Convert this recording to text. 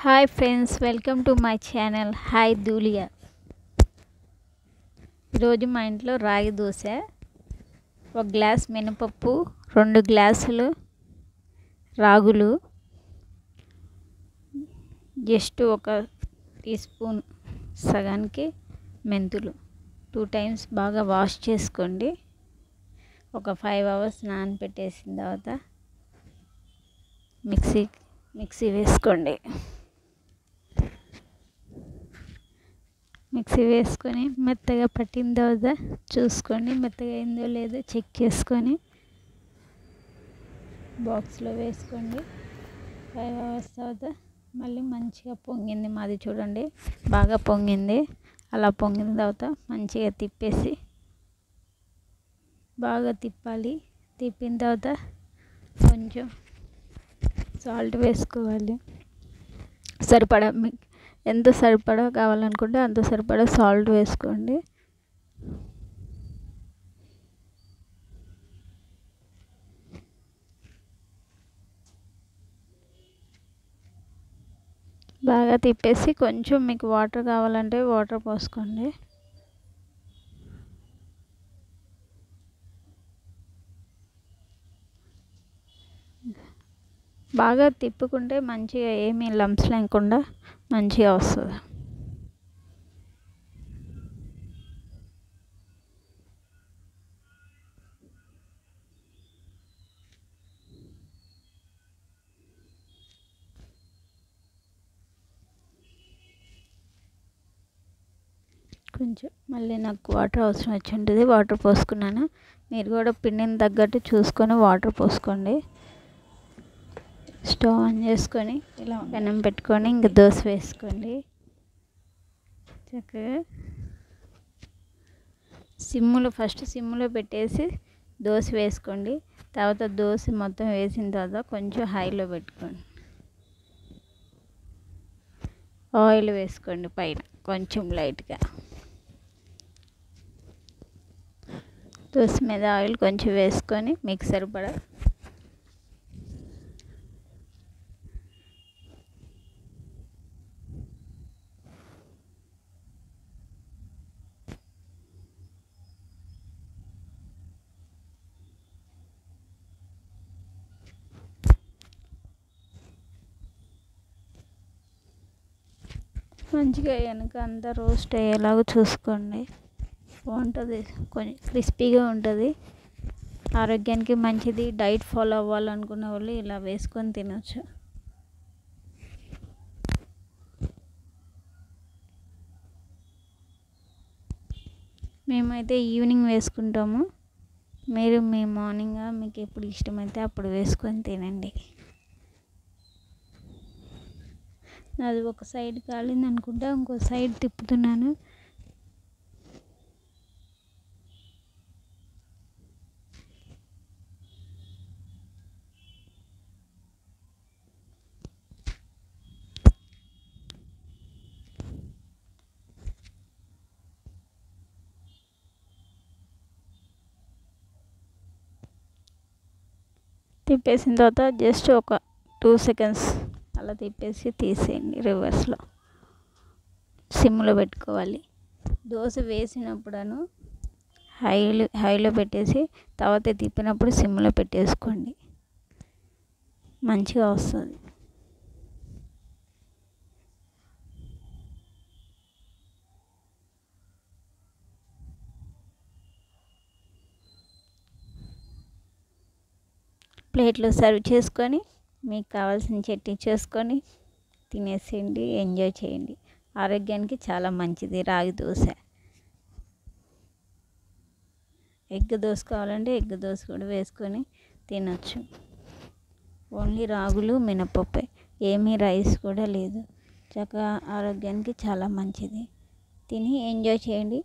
Hi friends, welcome to my channel. Hi దూలియా. ఈరోజు మా ఇంట్లో రాగి దోశ, 1 గ్లాస్ మినపప్పు, 2 గ్లాసులు రాగులు, జస్ట్ 1 టీ స్పూన్ సగానికి మెంతులు 2 టైమ్స్ బాగా వాష్ చేసుకోండి. ఒక 5 అవర్స్ నానబెట్టేసిన తర్వాత మిక్సీ వేసుకోండి. మిక్సీ వేసుకొని మెత్తగా పట్టిన తర్వాత చూసుకోండి, మెత్తగా అయిందో లేదో చెక్ చేసుకొని బాక్స్లో వేసుకోండి. 5 అవర్స్ తర్వాత మళ్ళీ మంచిగా పొంగింది మాది, చూడండి బాగా పొంగింది. అలా పొంగిన తర్వాత మంచిగా తిప్పేసి బాగా తిప్పాలి. తిప్పిన తర్వాత కొంచెం సాల్ట్ వేసుకోవాలి. సరిపడా మీకు ఎంత సరిపడా కావాలనుకుంటే అంత సరిపడా సాల్ట్ వేసుకోండి. బాగా తిప్పేసి కొంచెం మీకు వాటర్ కావాలంటే వాటర్ పోసుకోండి. బాగా తిప్పుకుంటే మంచిగా ఏమీ లంప్స్ లేకుండా మంచిగా వస్తుంది. కొంచెం మళ్ళీ నాకు వాటర్ అవసరం వచ్చి ఉంటుంది, వాటర్ పోసుకున్నాను. మీరు కూడా పిండిని తగ్గట్టు చూసుకొని వాటర్ పోసుకోండి. స్టవ్ ఆన్ చేసుకొని ఇలా పెనం పెట్టుకొని ఇంక దోశ వేసుకోండి. చక్కగా ఫస్ట్ సిమ్లో పెట్టేసి దోశ వేసుకోండి. తర్వాత దోశ మొత్తం వేసిన తర్వాత కొంచెం హైలో పెట్టుకోండి. ఆయిల్ వేసుకోండి పైన కొంచెం లైట్గా. దోశ మీద ఆయిల్ కొంచెం వేసుకొని మీకు సరిపడా మంచిగా వెనక అంతా రోస్ట్ అయ్యేలాగా చూసుకోండి. బాగుంటుంది, కొంచెం క్రిస్పీగా ఉంటుంది, ఆరోగ్యానికి మంచిది. డైట్ ఫాలో అవ్వాలనుకున్న వాళ్ళు ఇలా వేసుకొని తినచ్చు. మేమైతే ఈవినింగ్ వేసుకుంటాము. మీరు మీ మార్నింగ్ మీకు ఎప్పుడు ఇష్టమైతే అప్పుడు వేసుకొని తినండి. అది ఒక సైడ్ కాలింది అనుకుంటా, ఇంకో సైడ్ తిప్పుతున్నాను. తిప్పేసిన తర్వాత జస్ట్ ఒక 2 సెకండ్స్ అలా తిప్పేసి తీసేయండి. రివర్స్లో సిమ్లో పెట్టుకోవాలి. దోశ వేసినప్పుడను హైలో పెట్టేసి తర్వాత తిప్పినప్పుడు సిమ్లో పెట్టేసుకోండి, మంచిగా వస్తుంది. ప్లేట్లో సర్వ్ చేసుకొని మీకు కావాల్సిన చట్నీ చేసుకొని తినేసేయండి, ఎంజాయ్ చేయండి. ఆరోగ్యానికి చాలా మంచిది రాగి దోశ. ఎగ్ దోశ కావాలంటే ఎగ్ దోశ కూడా వేసుకొని తినచ్చు. ఓన్లీ రాగులు మినపప్పే, ఏమీ రైస్ కూడా లేదు. చక్కగా ఆరోగ్యానికి చాలా మంచిది. తిని ఎంజాయ్ చేయండి.